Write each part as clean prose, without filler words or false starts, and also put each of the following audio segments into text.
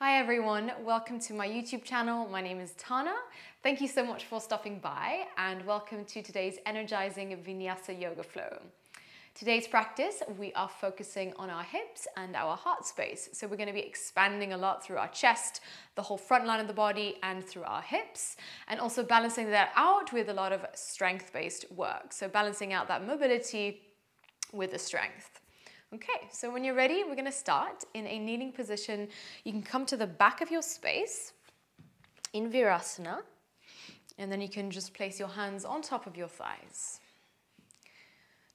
Hi everyone, welcome to my YouTube channel. My name is Tana. Thank you so much for stopping by and welcome to today's Energizing Vinyasa Yoga Flow. Today's practice, we are focusing on our hips and our heart space. So we're going to be expanding a lot through our chest, the whole front line of the body and through our hips, and also balancing that out with a lot of strength-based work. So balancing out that mobility with the strength. Okay, so when you're ready, we're going to start in a kneading position. You can come to the back of your space in Virasana, and then you can just place your hands on top of your thighs.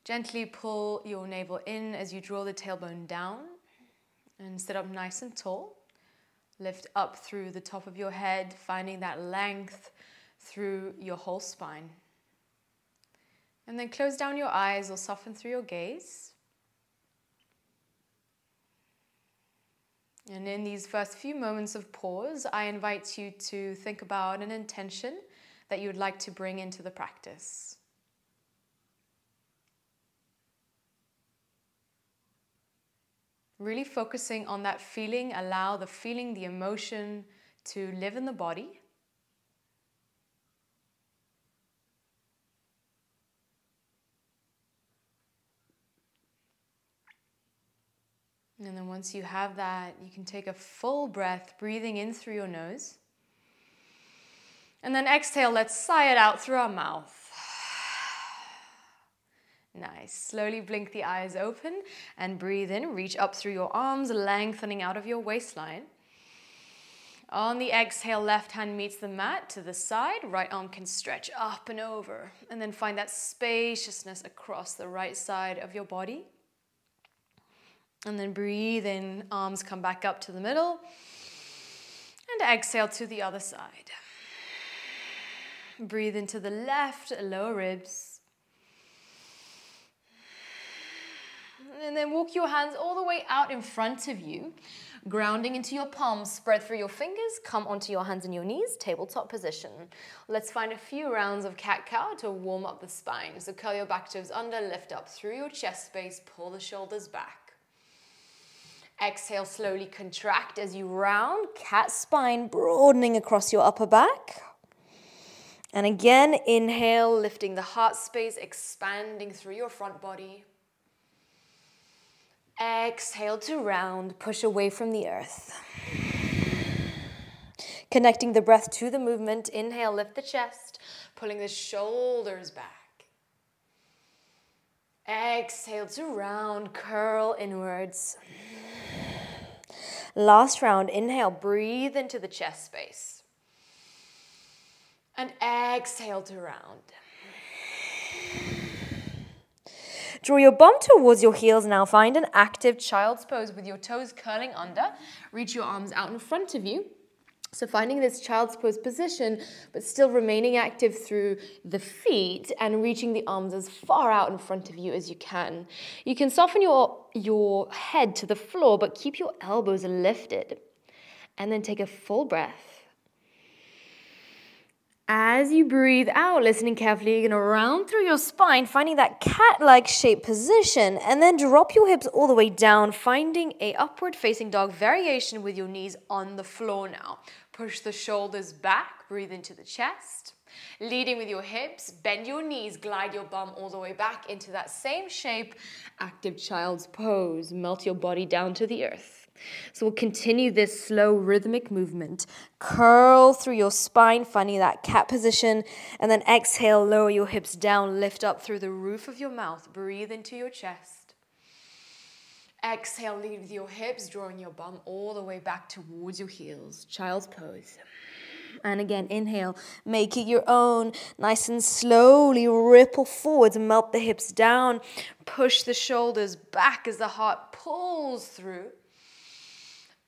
Gently pull your navel in as you draw the tailbone down and sit up nice and tall. Lift up through the top of your head, finding that length through your whole spine. And then close down your eyes or soften through your gaze. And in these first few moments of pause, I invite you to think about an intention that you would like to bring into the practice. Really focusing on that feeling, allow the feeling, the emotion to live in the body. And then once you have that, you can take a full breath, breathing in through your nose. And then exhale, let's sigh it out through our mouth. Nice. Slowly blink the eyes open and breathe in. Reach up through your arms, lengthening out of your waistline. On the exhale, left hand meets the mat to the side. Right arm can stretch up and over. And then find that spaciousness across the right side of your body. And then breathe in, arms come back up to the middle. And exhale to the other side. Breathe into the left, lower ribs. And then walk your hands all the way out in front of you, grounding into your palms. Spread through your fingers, come onto your hands and your knees, tabletop position. Let's find a few rounds of cat-cow to warm up the spine. So curl your back toes under, lift up through your chest space, pull the shoulders back. Exhale, slowly contract as you round, cat spine broadening across your upper back. And again, inhale, lifting the heart space, expanding through your front body. Exhale to round, push away from the earth. Connecting the breath to the movement. Inhale, lift the chest, pulling the shoulders back. Exhale to round, curl inwards. Last round, inhale, breathe into the chest space. And exhale to round. Draw your bum towards your heels now. Find an active child's pose with your toes curling under. Reach your arms out in front of you. So finding this child's pose position, but still remaining active through the feet and reaching the arms as far out in front of you as you can. You can soften your head to the floor, but keep your elbows lifted. And then take a full breath. As you breathe out, listening carefully, you're going to round through your spine, finding that cat-like shape position, and then drop your hips all the way down, finding a upward facing dog variation with your knees on the floor now. Push the shoulders back, breathe into the chest. Leading with your hips, bend your knees, glide your bum all the way back into that same shape, active child's pose. Melt your body down to the earth. So we'll continue this slow rhythmic movement. Curl through your spine, finding that cat position. And then exhale, lower your hips down, lift up through the roof of your mouth. Breathe into your chest. Exhale, lead with your hips, drawing your bum all the way back towards your heels. Child's pose. And again, inhale, make it your own. Nice and slowly ripple forwards, melt the hips down. Push the shoulders back as the heart pulls through.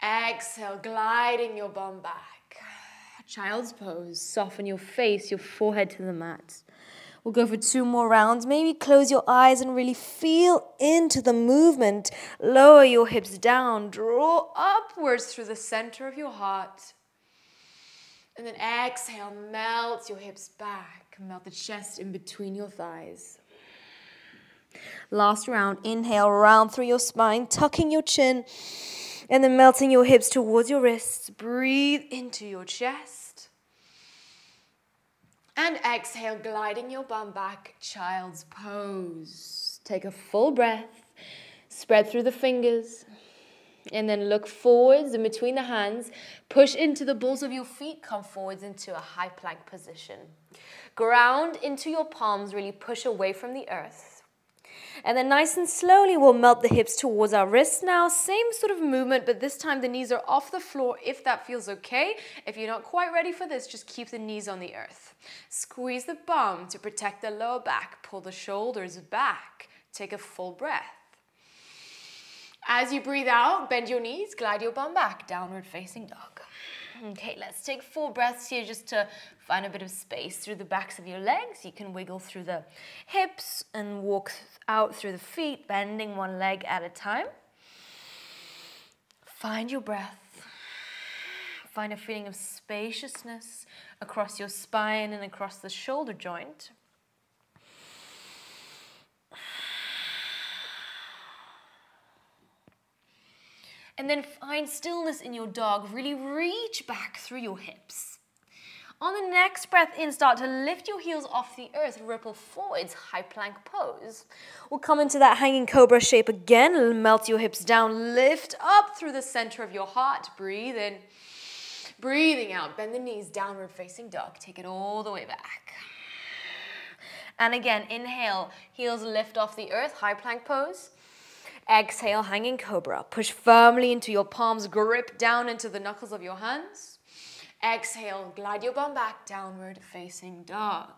Exhale, gliding your bum back. Child's pose. Soften your face, your forehead to the mat. We'll go for 2 more rounds. Maybe close your eyes and really feel into the movement. Lower your hips down. Draw upwards through the center of your heart. And then exhale, melt your hips back. Melt the chest in between your thighs. Last round. Inhale, round through your spine, tucking your chin. And then melting your hips towards your wrists. Breathe into your chest. And exhale, gliding your bum back, child's pose. Take a full breath. Spread through the fingers. And then look forwards in between the hands. Push into the balls of your feet. Come forwards into a high plank position. Ground into your palms. Really push away from the earth. And then nice and slowly we'll melt the hips towards our wrists now. Same sort of movement, but this time the knees are off the floor if that feels okay. If you're not quite ready for this, just keep the knees on the earth. Squeeze the bum to protect the lower back. Pull the shoulders back. Take a full breath. As you breathe out, bend your knees, glide your bum back, downward facing dog. Okay, let's take 4 breaths here just to find a bit of space through the backs of your legs. You can wiggle through the hips and walk out through the feet, bending one leg at a time. Find your breath. Find a feeling of spaciousness across your spine and across the shoulder joint. And then find stillness in your dog. Really reach back through your hips. On the next breath in, start to lift your heels off the earth. Ripple forwards, high plank pose. We'll come into that hanging cobra shape again. Melt your hips down. Lift up through the center of your heart. Breathe in. Breathing out. Bend the knees, downward facing dog. Take it all the way back. And again, inhale. Heels lift off the earth, high plank pose. Exhale, hanging cobra. Push firmly into your palms. Grip down into the knuckles of your hands. Exhale, glide your bum back, downward facing dog.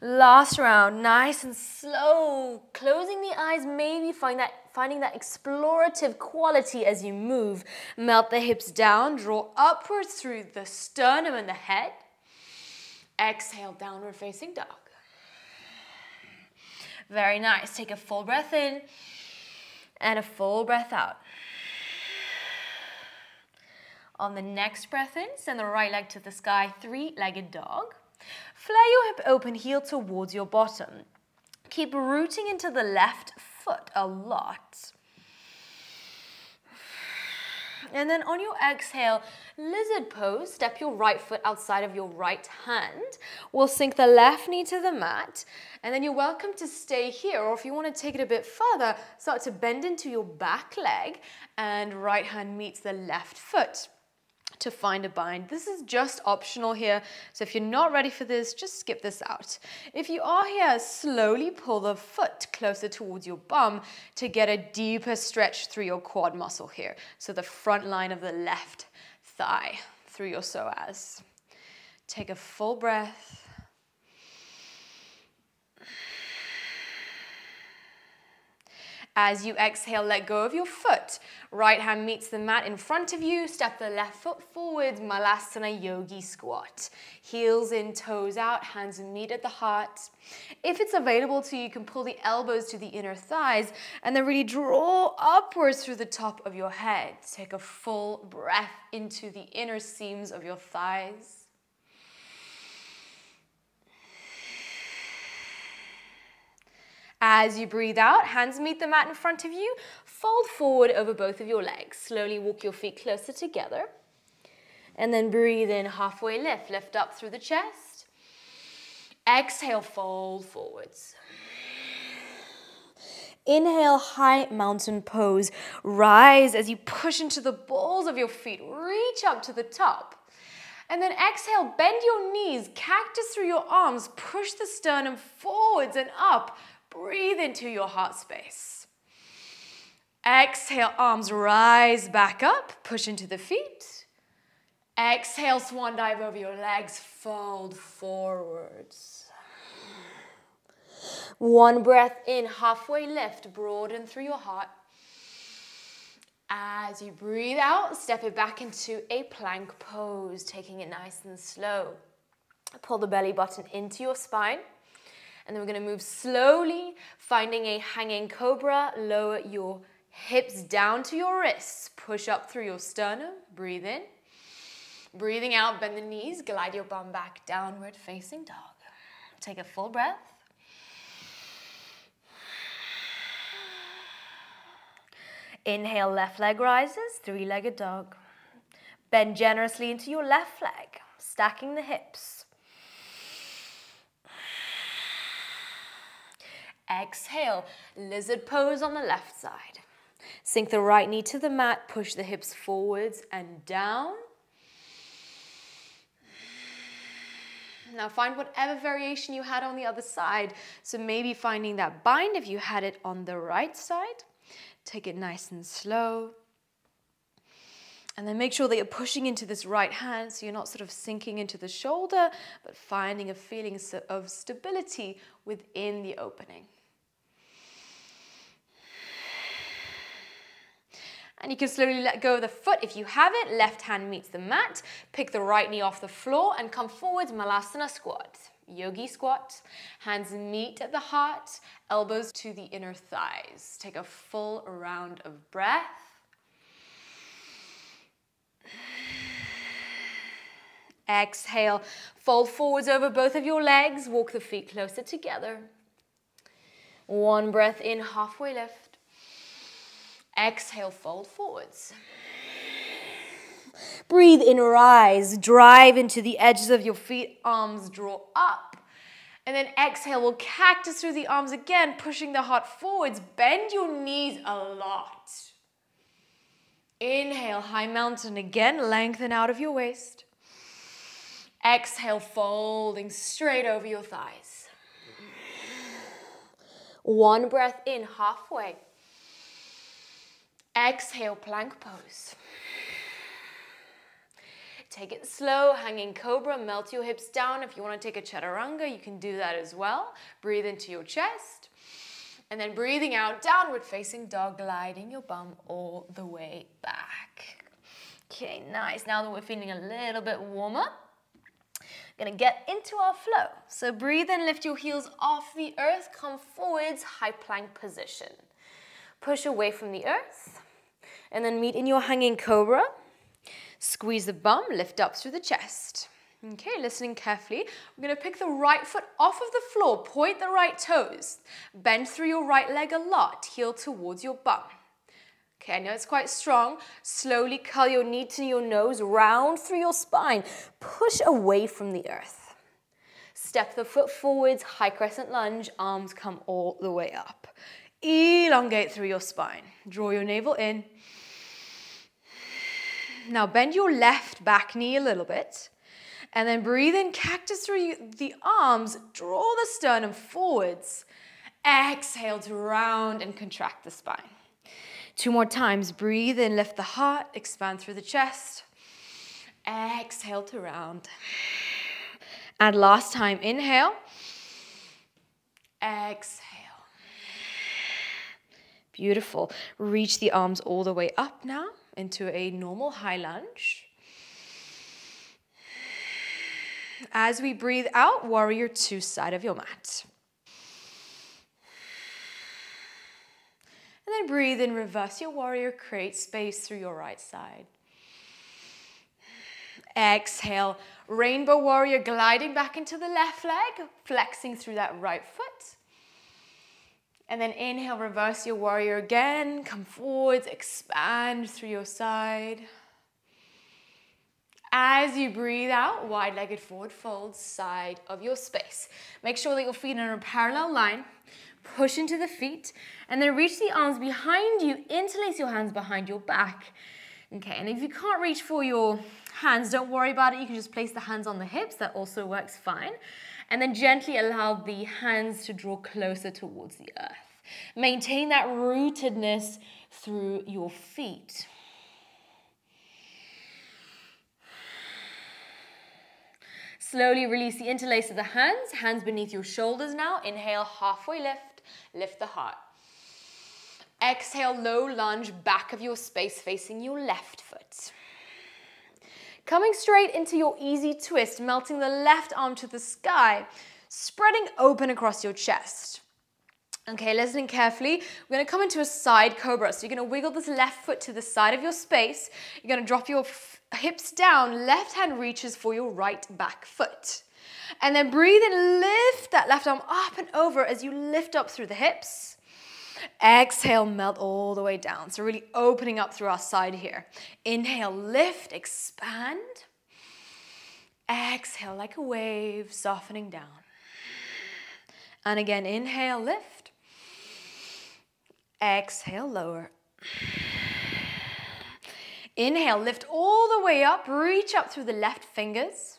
Last round, nice and slow. Closing the eyes, maybe finding that explorative quality as you move. Melt the hips down, draw upwards through the sternum and the head. Exhale, downward facing dog. Very nice. Take a full breath in. And a full breath out. On the next breath in, send the right leg to the sky, 3-legged dog. Flare your hip open, heel towards your bottom. Keep rooting into the left foot a lot. And then on your exhale, lizard pose, step your right foot outside of your right hand. We'll sink the left knee to the mat. And then you're welcome to stay here, or if you want to take it a bit further, start to bend into your back leg and right hand meets the left foot to find a bind. This is just optional here, so if you're not ready for this, just skip this out. If you are here, slowly pull the foot closer towards your bum to get a deeper stretch through your quad muscle here. So the front line of the left thigh through your psoas. Take a full breath. As you exhale, let go of your foot. Right hand meets the mat in front of you. Step the left foot forwards, Malasana Yogi squat. Heels in, toes out, hands meet at the heart. If it's available to you, you can pull the elbows to the inner thighs and then really draw upwards through the top of your head. Take a full breath into the inner seams of your thighs. As you breathe out, hands meet the mat in front of you. Fold forward over both of your legs. Slowly walk your feet closer together. And then breathe in, halfway lift. Lift up through the chest. Exhale, fold forwards. Inhale, high mountain pose. Rise as you push into the balls of your feet. Reach up to the top. And then exhale, bend your knees. Cactus through your arms. Push the sternum forwards and up. Breathe into your heart space. Exhale, arms rise back up, push into the feet. Exhale, swan dive over your legs, fold forwards. One breath in, halfway lift, broaden through your heart. As you breathe out, step it back into a plank pose, taking it nice and slow. Pull the belly button into your spine. And then we're going to move slowly, finding a hanging cobra. Lower your hips down to your wrists. Push up through your sternum. Breathe in. Breathing out, bend the knees. Glide your bum back, downward facing dog. Take a full breath. Inhale, left leg rises, three-legged dog. Bend generously into your left leg, stacking the hips. Exhale, lizard pose on the left side. Sink the right knee to the mat, push the hips forwards and down. Now find whatever variation you had on the other side. So maybe finding that bind if you had it on the right side. Take it nice and slow. And then make sure that you're pushing into this right hand so you're not sort of sinking into the shoulder, but finding a feeling of stability within the opening. And you can slowly let go of the foot if you have it. Left hand meets the mat. Pick the right knee off the floor and come forwards, Malasana squat. Yogi squat. Hands meet at the heart, elbows to the inner thighs. Take a full round of breath. Exhale, fold forwards over both of your legs. Walk the feet closer together. One breath in, halfway lift. Exhale, fold forwards. Breathe in, rise. Drive into the edges of your feet. Arms draw up. And then exhale, we'll cactus through the arms again, pushing the heart forwards. Bend your knees a lot. Inhale, high mountain again. Lengthen out of your waist. Exhale, folding straight over your thighs. One breath in, halfway. Exhale, plank pose. Take it slow, hanging cobra, melt your hips down. If you want to take a chaturanga, you can do that as well. Breathe into your chest. And then breathing out, downward facing dog, gliding your bum all the way back. Okay, nice. Now that we're feeling a little bit warmer, we're going to get into our flow. So breathe and lift your heels off the earth. Come forwards, high plank position. Push away from the earth. And then meet in your hanging cobra. Squeeze the bum, lift up through the chest. Okay, listening carefully. We're going to pick the right foot off of the floor. Point the right toes. Bend through your right leg a lot. Heel towards your bum. Okay, I know it's quite strong. Slowly curl your knee to your nose. Round through your spine. Push away from the earth. Step the foot forwards. High crescent lunge. Arms come all the way up. Elongate through your spine. Draw your navel in. Now bend your left back knee a little bit. And then breathe in, cactus through the arms. Draw the sternum forwards. Exhale to round and contract the spine. 2 more times. Breathe in, lift the heart, expand through the chest. Exhale to round. And last time, inhale. Exhale. Beautiful. Reach the arms all the way up now into a normal high lunge. As we breathe out, warrior 2, side of your mat. And then breathe in, reverse your warrior, create space through your right side. Exhale, rainbow warrior, gliding back into the left leg, flexing through that right foot. And then inhale, reverse your warrior again, come forwards, expand through your side. As you breathe out, wide-legged forward fold, side of your space. Make sure that your feet are in a parallel line. Push into the feet, and then reach the arms behind you. Interlace your hands behind your back. Okay, and if you can't reach for your hands, don't worry about it. You can just place the hands on the hips. That also works fine. And then gently allow the hands to draw closer towards the earth. Maintain that rootedness through your feet. Slowly release the interlace of the hands. Hands beneath your shoulders now. Inhale, halfway lift. Lift the heart. Exhale, low lunge, back of your space facing your left foot. Coming straight into your easy twist, melting the left arm to the sky, spreading open across your chest. Okay, listening carefully, we're going to come into a side cobra. So you're going to wiggle this left foot to the side of your space. You're going to drop your hips down. Left hand reaches for your right back foot. And then breathe and lift that left arm up and over as you lift up through the hips. Exhale, melt all the way down. So really opening up through our side here. Inhale, lift, expand. Exhale like a wave, softening down. And again, inhale, lift. Exhale, lower. Inhale, lift all the way up, reach up through the left fingers.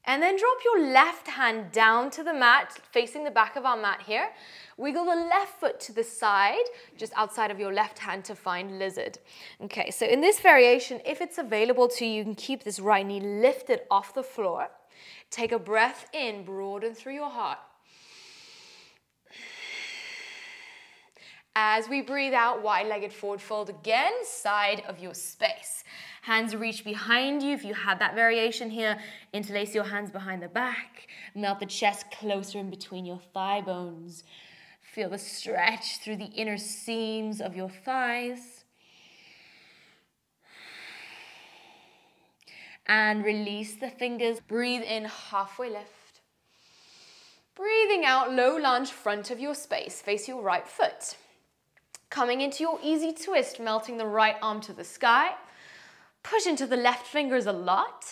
And then drop your left hand down to the mat, facing the back of our mat here. Wiggle the left foot to the side, just outside of your left hand to find lizard. Okay, so in this variation, if it's available to you, you can keep this right knee lifted off the floor. Take a breath in, broaden through your heart. As we breathe out, wide-legged forward fold again, side of your space. Hands reach behind you. If you have that variation here, interlace your hands behind the back. Melt the chest closer in between your thigh bones. Feel the stretch through the inner seams of your thighs. And release the fingers. Breathe in, halfway lift. Breathing out, low lunge, front of your space. Face your right foot. Coming into your easy twist, melting the right arm to the sky. Push into the left fingers a lot.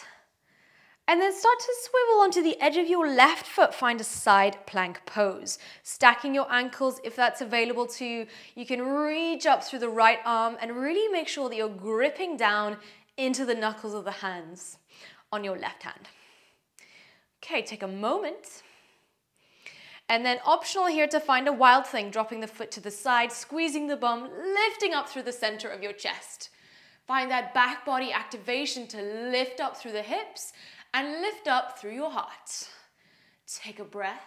And then start to swivel onto the edge of your left foot. Find a side plank pose. Stacking your ankles if that's available to you. You can reach up through the right arm and really make sure that you're gripping down into the knuckles of the hands on your left hand. Okay, take a moment. And then optional here to find a wild thing, dropping the foot to the side, squeezing the bum, lifting up through the center of your chest. Find that back body activation to lift up through the hips and lift up through your heart. Take a breath.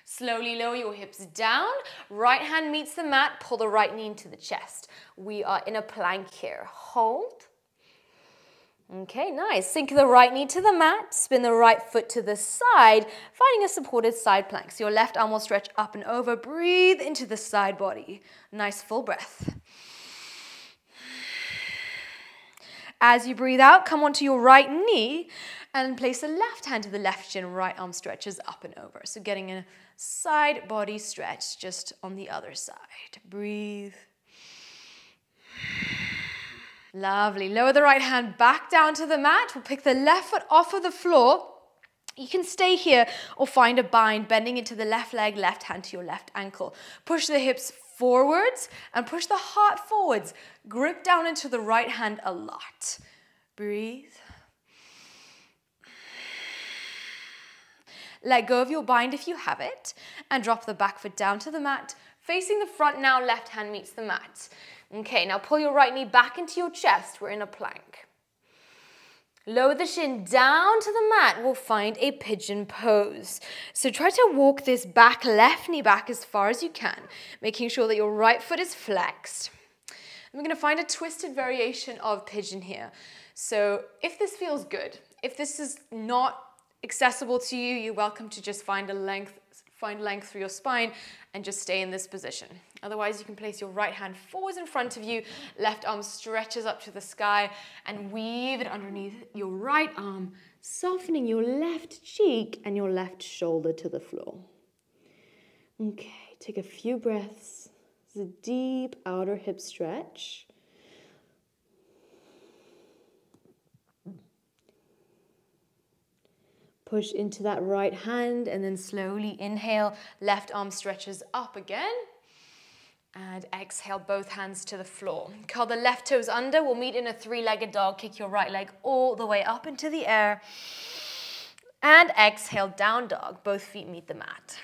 Slowly lower your hips down. Right hand meets the mat. Pull the right knee into the chest. We are in a plank here. Hold. Okay, nice. Sink the right knee to the mat, spin the right foot to the side, finding a supported side plank. So your left arm will stretch up and over. Breathe into the side body. Nice full breath. As you breathe out, come onto your right knee and place the left hand to the left shin. Right arm stretches up and over. So getting a side body stretch just on the other side. Breathe. Lovely. Lower the right hand back down to the mat. We'll pick the left foot off of the floor. You can stay here or find a bind, bending into the left leg, left hand to your left ankle. Push the hips forwards and push the heart forwards. Grip down into the right hand a lot. Breathe. Let go of your bind if you have it and drop the back foot down to the mat. Facing the front now, left hand meets the mat. Okay, now pull your right knee back into your chest. We're in a plank. Lower the shin down to the mat. We'll find a pigeon pose. So try to walk this back, left knee back as far as you can, making sure that your right foot is flexed. And we're going to find a twisted variation of pigeon here. So if this feels good, if this is not accessible to you, you're welcome to just find length through your spine and just stay in this position. Otherwise, you can place your right hand forwards in front of you, left arm stretches up to the sky, and weave it underneath your right arm, softening your left cheek and your left shoulder to the floor. Okay, take a few breaths. It's a deep outer hip stretch. Push into that right hand and then slowly inhale. Left arm stretches up again. And exhale, both hands to the floor. Curl the left toes under. We'll meet in a three-legged dog. Kick your right leg all the way up into the air. And exhale, down dog. Both feet meet the mat.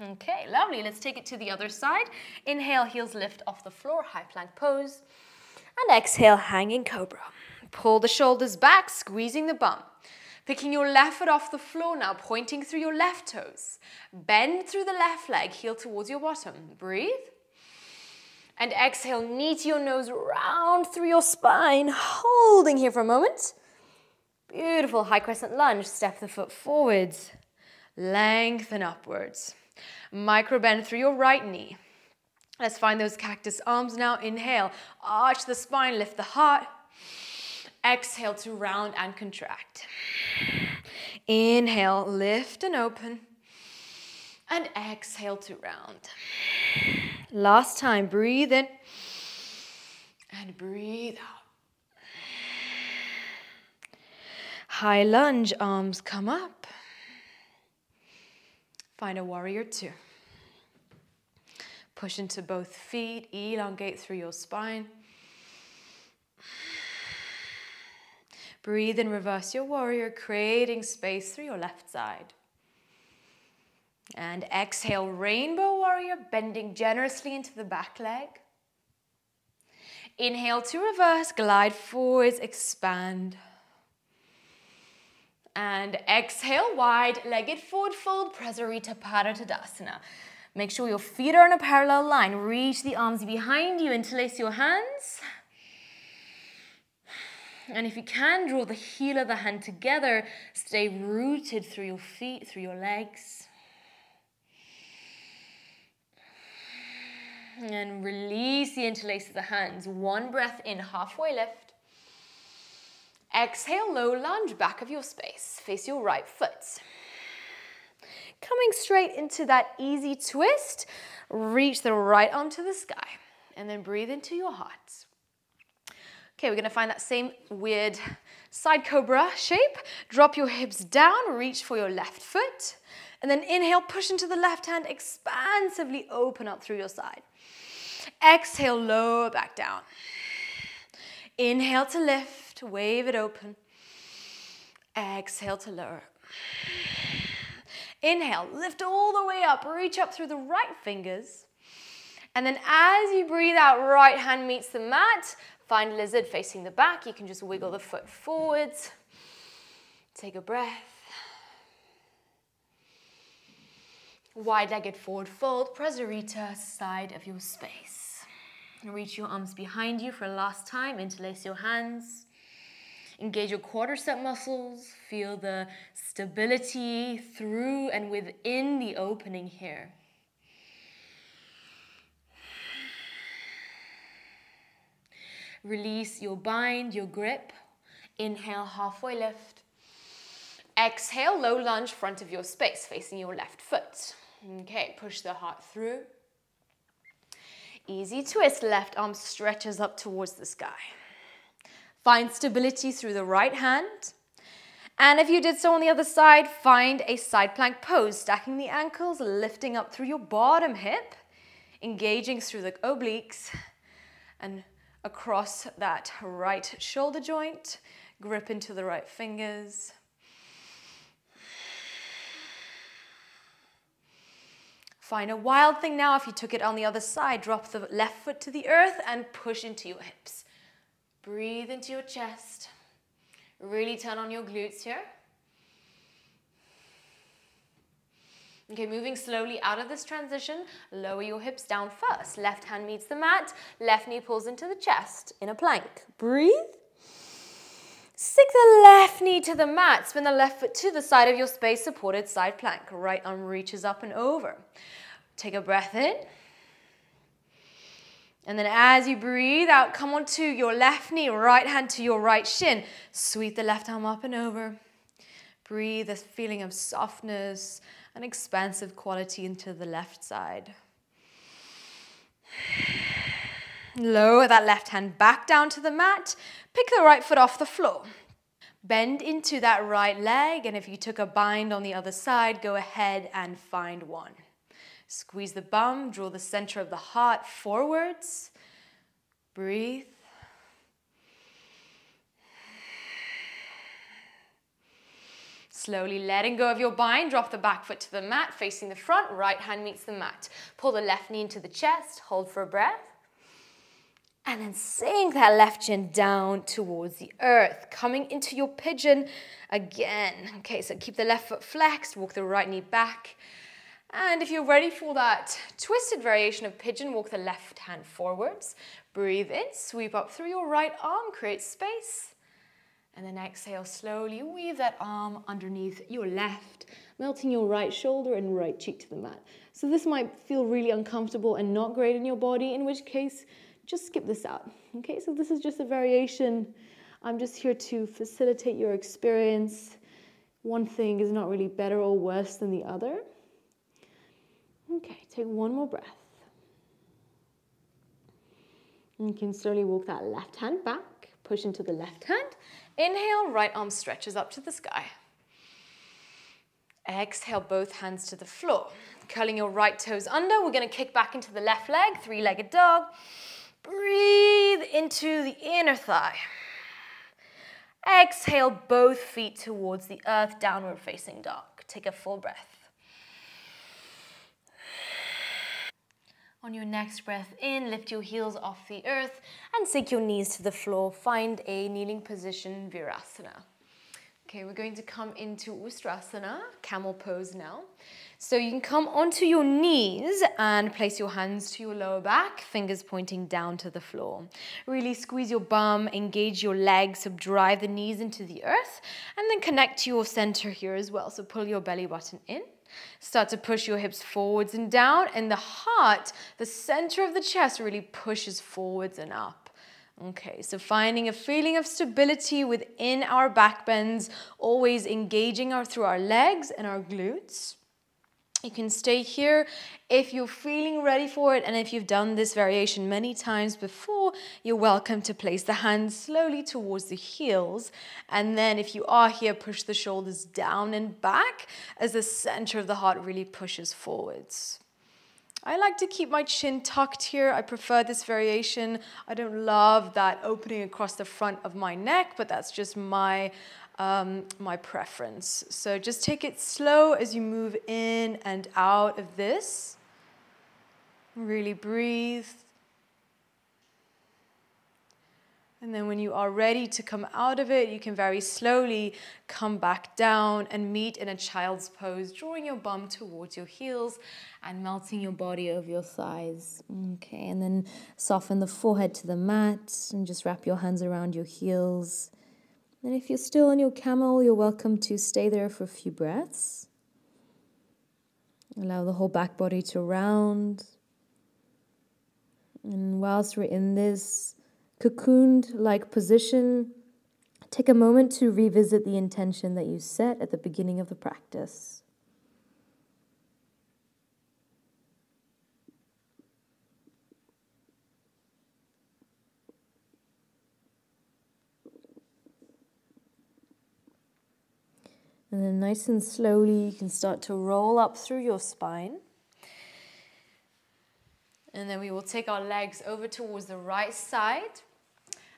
Okay, lovely. Let's take it to the other side. Inhale, heels lift off the floor, high plank pose. And exhale, hanging cobra. Pull the shoulders back, squeezing the bum. Picking your left foot off the floor now, pointing through your left toes. Bend through the left leg, heel towards your bottom. Breathe. And exhale, knee to your nose, round through your spine. Holding here for a moment. Beautiful, high crescent lunge. Step the foot forwards. Lengthen upwards. Micro bend through your right knee. Let's find those cactus arms now. Inhale, arch the spine, lift the heart. Exhale to round and contract. Inhale, lift and open. And exhale to round. Last time, breathe in. And breathe out. High lunge, arms come up. Find a warrior two. Push into both feet, elongate through your spine. Breathe in, reverse your warrior, creating space through your left side. And exhale, rainbow warrior, bending generously into the back leg. Inhale to reverse, glide forwards, expand. And exhale, wide-legged forward fold, Prasarita Tadasana. Make sure your feet are in a parallel line. Reach the arms behind you, interlace your hands. And if you can, draw the heel of the hand together. Stay rooted through your feet, through your legs. And release the interlace of the hands. One breath in, halfway lift. Exhale, low lunge, back of your space. Face your right foot. Coming straight into that easy twist. Reach the right arm to the sky. And then breathe into your heart. Okay, we're going to find that same weird side cobra shape. Drop your hips down, reach for your left foot. And then inhale, push into the left hand, expansively open up through your side. Exhale, lower back down. Inhale to lift, wave it open. Exhale to lower. Inhale, lift all the way up, reach up through the right fingers. And then as you breathe out, right hand meets the mat. Find lizard facing the back. You can just wiggle the foot forwards. Take a breath. Wide-legged forward fold, Prasarita, side of your space. Reach your arms behind you for a last time. Interlace your hands. Engage your quadricep muscles. Feel the stability through and within the opening here. Release your bind, your grip. Inhale, halfway lift. Exhale, low lunge, front of your space, facing your left foot. Okay, push the heart through. Easy twist, left arm stretches up towards the sky. Find stability through the right hand. And if you did so on the other side, find a side plank pose, stacking the ankles, lifting up through your bottom hip, engaging through the obliques, and across that right shoulder joint, grip into the right fingers. Find a wild thing now. If you took it on the other side, drop the left foot to the earth and push into your hips. Breathe into your chest. Really turn on your glutes here. Okay, moving slowly out of this transition, lower your hips down first. Left hand meets the mat, left knee pulls into the chest in a plank. Breathe. Stick the left knee to the mat, spin the left foot to the side of your space, supported side plank. Right arm reaches up and over. Take a breath in. And then as you breathe out, come onto your left knee, right hand to your right shin. Sweep the left arm up and over. Breathe this feeling of softness and expansive quality into the left side. Lower that left hand back down to the mat. Pick the right foot off the floor. Bend into that right leg, and if you took a bind on the other side, go ahead and find one. Squeeze the bum, draw the center of the heart forwards. Breathe. Slowly letting go of your bind, drop the back foot to the mat, facing the front, right hand meets the mat. Pull the left knee into the chest, hold for a breath. And then sink that left chin down towards the earth, coming into your pigeon again. Okay, so keep the left foot flexed, walk the right knee back. And if you're ready for that twisted variation of pigeon, walk the left hand forwards. Breathe in, sweep up through your right arm, create space. And then exhale, slowly weave that arm underneath your left, melting your right shoulder and right cheek to the mat. So this might feel really uncomfortable and not great in your body, in which case, just skip this out. Okay, so this is just a variation. I'm just here to facilitate your experience. One thing is not really better or worse than the other. Okay, take one more breath. And you can slowly walk that left hand back, push into the left hand. Inhale, right arm stretches up to the sky. Exhale, both hands to the floor. Curling your right toes under, we're going to kick back into the left leg, three-legged dog. Breathe into the inner thigh. Exhale, both feet towards the earth, downward facing dog. Take a full breath. On your next breath in, lift your heels off the earth and sink your knees to the floor. Find a kneeling position, Virasana. Okay, we're going to come into Ustrasana, camel pose now. So you can come onto your knees and place your hands to your lower back, fingers pointing down to the floor. Really squeeze your bum, engage your legs, so drive the knees into the earth, and then connect to your center here as well. So pull your belly button in. Start to push your hips forwards and down, and the heart, the center of the chest, really pushes forwards and up. Okay, so finding a feeling of stability within our back bends, always engaging through our legs and our glutes. You can stay here if you're feeling ready for it, and if you've done this variation many times before, you're welcome to place the hands slowly towards the heels, and then if you are here, push the shoulders down and back as the center of the heart really pushes forwards. I like to keep my chin tucked here. I prefer this variation. I don't love that opening across the front of my neck, but that's just my preference. So just take it slow as you move in and out of this. Really breathe. And then when you are ready to come out of it, you can very slowly come back down and meet in a child's pose, drawing your bum towards your heels and melting your body over your thighs. Okay, and then soften the forehead to the mat and just wrap your hands around your heels. And if you're still on your camel, you're welcome to stay there for a few breaths. Allow the whole back body to round. And whilst we're in this cocooned-like position, take a moment to revisit the intention that you set at the beginning of the practice. And then nice and slowly, you can start to roll up through your spine. And then we will take our legs over towards the right side.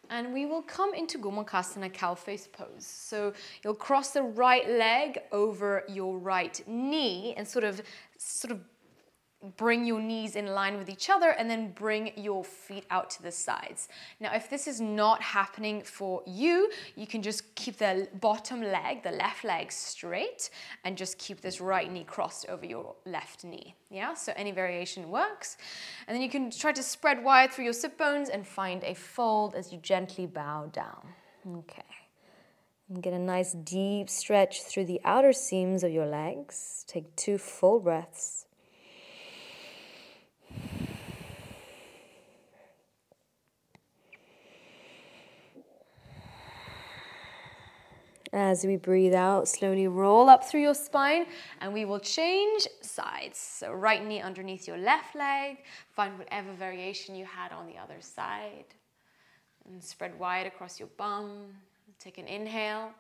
And we will come into Gomokasana, cow face pose. So you'll cross the right leg over your right knee and sort of bring your knees in line with each other, and then bring your feet out to the sides. Now, if this is not happening for you, you can just keep the bottom leg, the left leg, straight, and just keep this right knee crossed over your left knee. Yeah, so any variation works. And then you can try to spread wide through your sit bones and find a fold as you gently bow down. Okay. And get a nice deep stretch through the outer seams of your legs. Take 2 full breaths. As we breathe out, slowly roll up through your spine, and we will change sides. So right knee underneath your left leg. Find whatever variation you had on the other side. And spread wide across your bum. Take an inhale.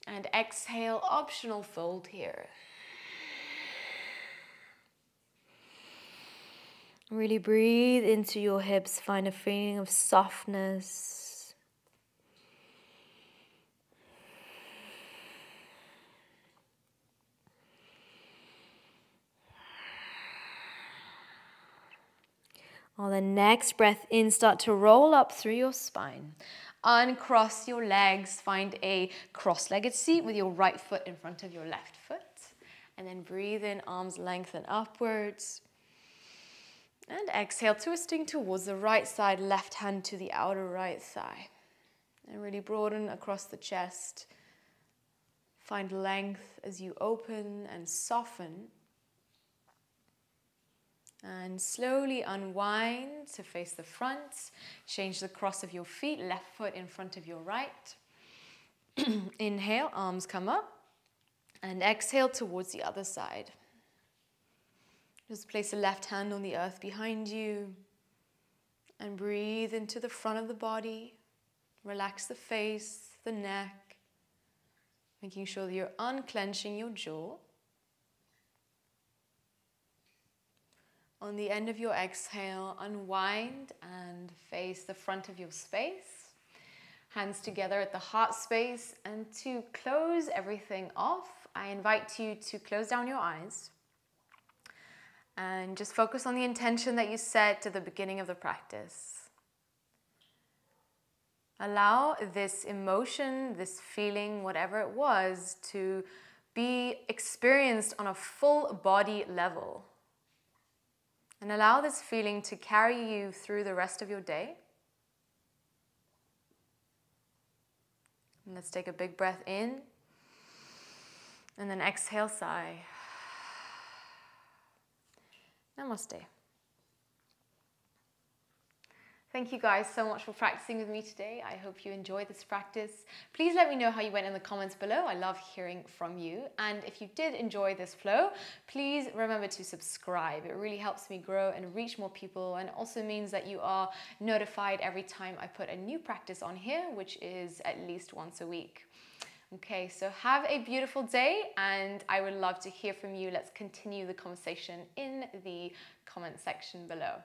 And exhale, optional fold here. Really breathe into your hips. Find a feeling of softness. On the next breath in, start to roll up through your spine. Uncross your legs. Find a cross-legged seat with your right foot in front of your left foot. And then breathe in, arms lengthen upwards. And exhale, twisting towards the right side, left hand to the outer right thigh. And really broaden across the chest. Find length as you open and soften. And slowly unwind to face the front. Change the cross of your feet, left foot in front of your right. Inhale, arms come up. And exhale towards the other side. Just place the left hand on the earth behind you. And breathe into the front of the body. Relax the face, the neck. Making sure that you're unclenching your jaw. On the end of your exhale, unwind and face the front of your space. Hands together at the heart space. And to close everything off, I invite you to close down your eyes and just focus on the intention that you set at the beginning of the practice. Allow this emotion, this feeling, whatever it was, to be experienced on a full body level. And allow this feeling to carry you through the rest of your day. And let's take a big breath in. And then exhale, sigh. Namaste. Thank you guys so much for practicing with me today. I hope you enjoyed this practice. Please let me know how you went in the comments below. I love hearing from you. And if you did enjoy this flow, please remember to subscribe. It really helps me grow and reach more people, and also means that you are notified every time I put a new practice on here, which is at least once a week. Okay, so have a beautiful day, and I would love to hear from you. Let's continue the conversation in the comment section below.